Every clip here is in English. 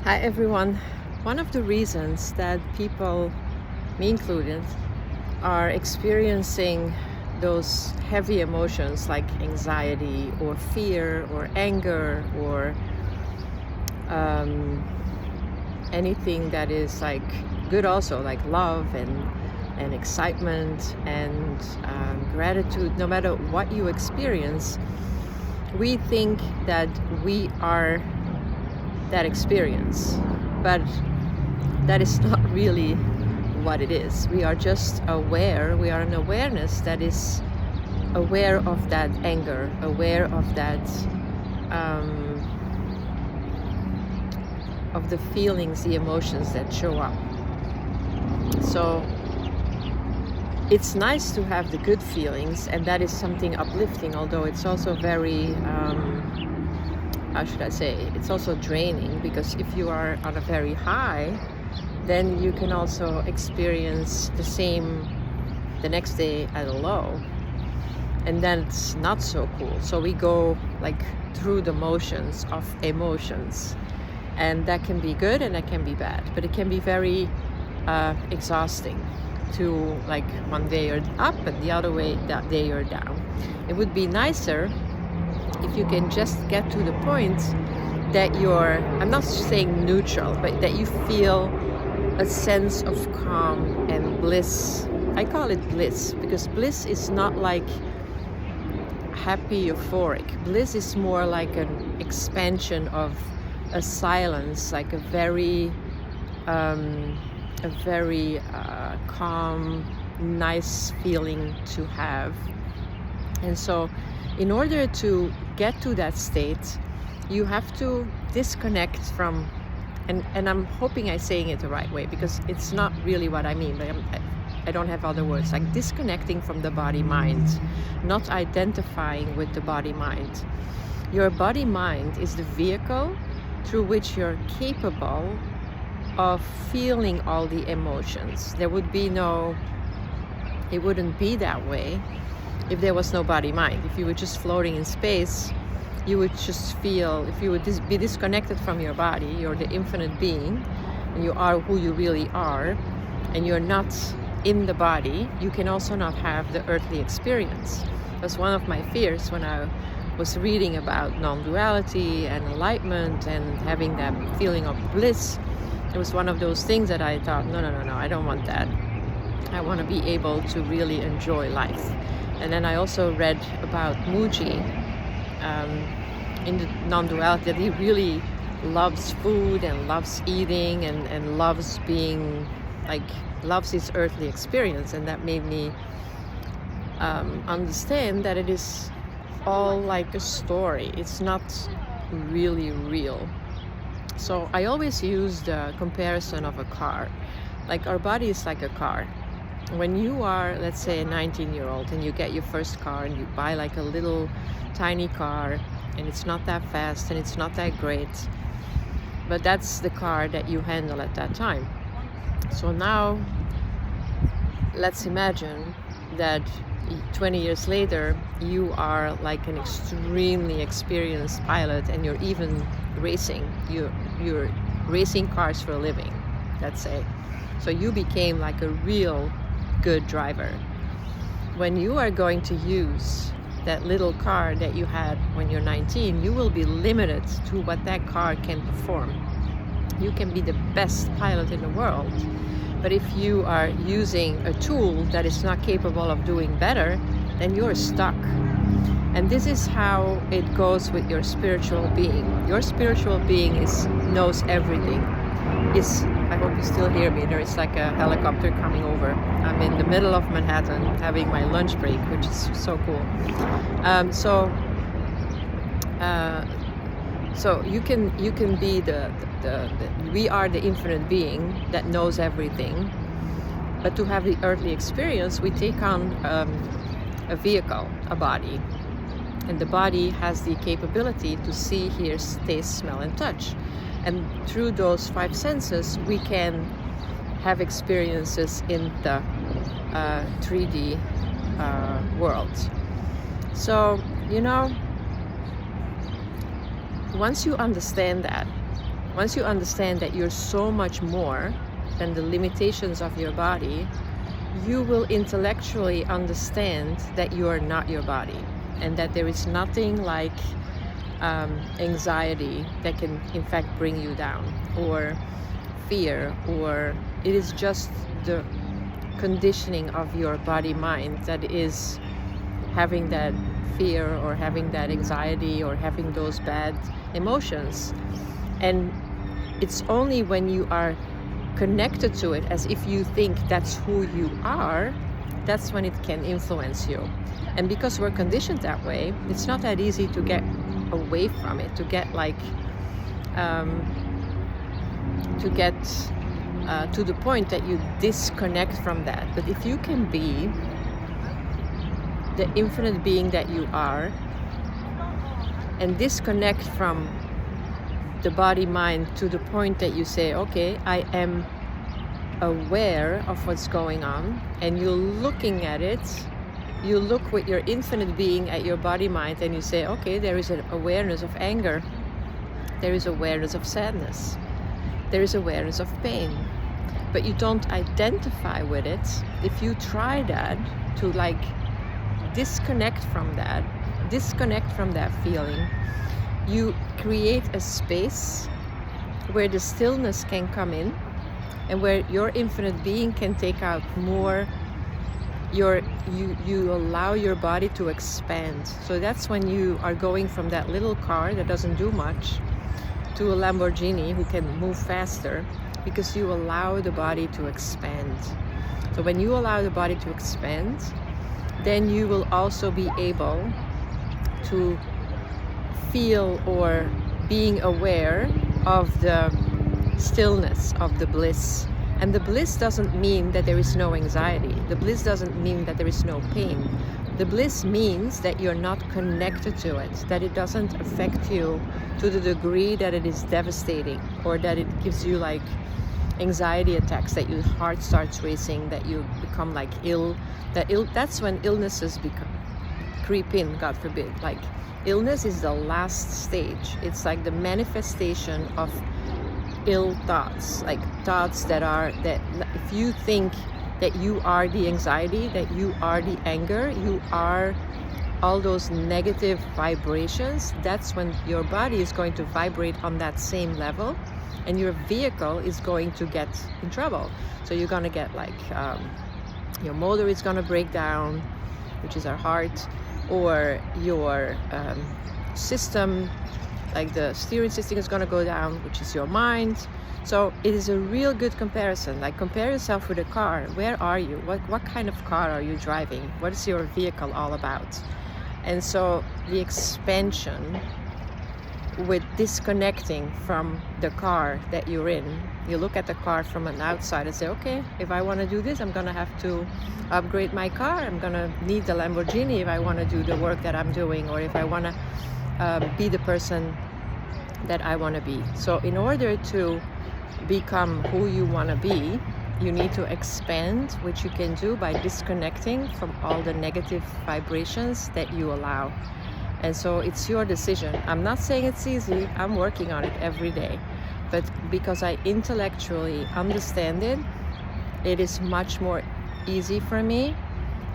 Hi everyone. One of the reasons that people, me included, are experiencing those heavy emotions like anxiety or fear or anger or anything that is like good also, like love and excitement and gratitude, no matter what you experience, we think that we are that experience, but that is not really what it is. We are just aware, we are an awareness that is aware of that anger, aware of that of the feelings, the emotions that show up. So it's nice to have the good feelings, and that is something uplifting, although it's also very how should I say, it's also draining, because if you are on a very high, then you can also experience the same the next day at a low, and then it's not so cool. So we go like through the motions of emotions, and that can be good and that can be bad, but it can be very exhausting to, like, one day you're up and the other way that day you're down. It would be nicer if you can just get to the point that you're, I'm not saying neutral, but that you feel a sense of calm and bliss. I call it bliss because bliss is not like happy, euphoric. Bliss is more like an expansion of a silence, like a very calm, nice feeling to have. And so in order to get to that state, you have to disconnect from, and I'm hoping I'm saying it the right way, because it's not really what I mean, but I don't have other words, like disconnecting from the body-mind, not identifying with the body-mind. Your body-mind is the vehicle through which you're capable of feeling all the emotions. It wouldn't be that way if there was no body-mind. If you were just floating in space, you would just feel, if you would be disconnected from your body, you're the infinite being, and you are who you really are, and you're not in the body, you can also not have the earthly experience. That's one of my fears when I was reading about non-duality and enlightenment and having that feeling of bliss. It was one of those things that I thought, no, I don't want that. I want to be able to really enjoy life. And then I also read about Muji in the non-duality, that he really loves food and loves eating and loves being, like, loves his earthly experience. And that made me understand that it is all like a story. It's not really real. So I always use the comparison of a car. Like, our body is like a car. When you are, let's say, a 19-year-old and you get your first car and you buy like a little tiny car, and it's not that fast and it's not that great, but that's the car that you handle at that time. So now let's imagine that 20 years later you are like an extremely experienced pilot, and you're even racing. You're racing cars for a living, let's say. So you became like a real good driver. When you are going to use that little car that you had when you're 19, you will be limited to what that car can perform. You can be the best pilot in the world, but if you are using a tool that is not capable of doing better, then you're stuck. And this is how it goes with your spiritual being. Your spiritual being knows everything. I hope you still hear me. There is like a helicopter coming over. I'm in the middle of Manhattan having my lunch break, which is so cool. So you can be we are the infinite being that knows everything. But to have the earthly experience, we take on a vehicle, a body. And the body has the capability to see, hear, taste, smell, and touch. And through those 5 senses, we can have experiences in the 3D world. So, once you understand that, once you understand that you're so much more than the limitations of your body, you will intellectually understand that you are not your body, and that there is nothing like anxiety that can in fact bring you down, or fear, or it is just the conditioning of your body mind that is having that fear or having that anxiety or having those bad emotions. And it's only when you are connected to it as if you think that's who you are, that's when it can influence you. And because we're conditioned that way, it's not that easy to get away from it, to get like to the point that you disconnect from that. But if you can be the infinite being that you are and disconnect from the body mind to the point that you say, okay, I am aware of what's going on, and you're looking at it, you look with your infinite being at your body mind and you say, okay, there is an awareness of anger, there is awareness of sadness, there is awareness of pain, but you don't identify with it. If you try that, to like disconnect from that feeling, you create a space where the stillness can come in, and where your infinite being can take out more. You allow your body to expand. So that's when you are going from that little car that doesn't do much to a Lamborghini who can move faster, because you allow the body to expand. So when you allow the body to expand, then you will also be able to feel or being aware of the stillness, of the bliss. And the bliss doesn't mean that there is no anxiety. The bliss doesn't mean that there is no pain. The bliss means that you're not connected to it, that it doesn't affect you to the degree that it is devastating, or that it gives you like anxiety attacks, that your heart starts racing, that you become like ill. That's when illnesses creep in, God forbid. Like illness is the last stage. It's like the manifestation of ill thoughts, like thoughts that if you think that you are the anxiety, that you are the anger, you are all those negative vibrations, that's when your body is going to vibrate on that same level, and your vehicle is going to get in trouble. So you're going to get like your motor is going to break down, which is our heart, or your system, like the steering system is going to go down, which is your mind. So it is a real good comparison. Like compare yourself with a car. Where are you? What kind of car are you driving? What is your vehicle all about? And so the expansion with disconnecting from the car that you're in, you look at the car from an outside and say, okay, if I want to do this, I'm going to have to upgrade my car. I'm going to need the Lamborghini if I want to do the work that I'm doing, or if I want to be the person that I want to be. So in order to become who you want to be, you need to expand, which you can do by disconnecting from all the negative vibrations that you allow. And so it's your decision. I'm not saying it's easy. I'm working on it every day. But because I intellectually understand it, it is much more easy for me.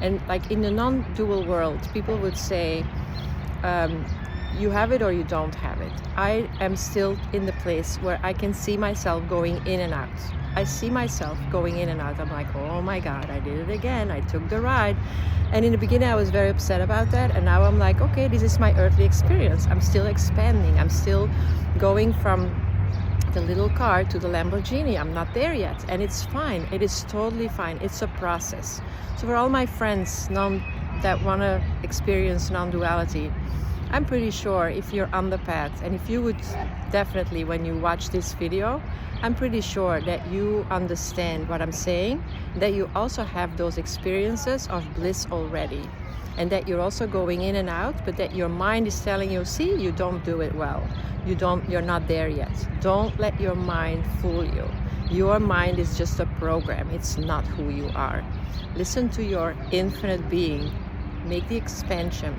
And like in the non-dual world, people would say, you have it or you don't have it. I am still in the place where I can see myself going in and out. I see myself going in and out. I'm like, oh my God, I did it again. I took the ride. And in the beginning, I was very upset about that. And now I'm like, okay, this is my earthly experience. I'm still expanding. I'm still going from the little car to the Lamborghini. I'm not there yet. And it's fine. It is totally fine. It's a process. So for all my friends that want to experience non-duality, I'm pretty sure if you're on the path, and if you would definitely, when you watch this video, I'm pretty sure that you understand what I'm saying, that you also have those experiences of bliss already, and that you're also going in and out, but that your mind is telling you, see, you don't do it well. You're not there yet. Don't let your mind fool you. Your mind is just a program. It's not who you are. Listen to your infinite being make the expansion.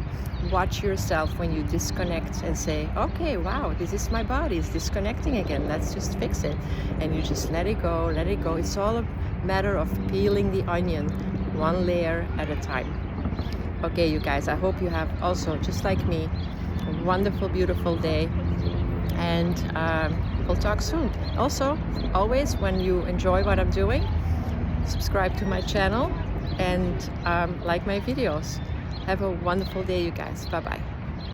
Watch yourself when you disconnect and say, okay, wow, this is my body, it's disconnecting again, let's just fix it. And you just let it go, let it go. It's all a matter of peeling the onion one layer at a time. Okay, you guys, I hope you have also, just like me, a wonderful, beautiful day. And we'll talk soon. Also, always, when you enjoy what I'm doing, subscribe to my channel and like my videos. Have a wonderful day, you guys. Bye-bye.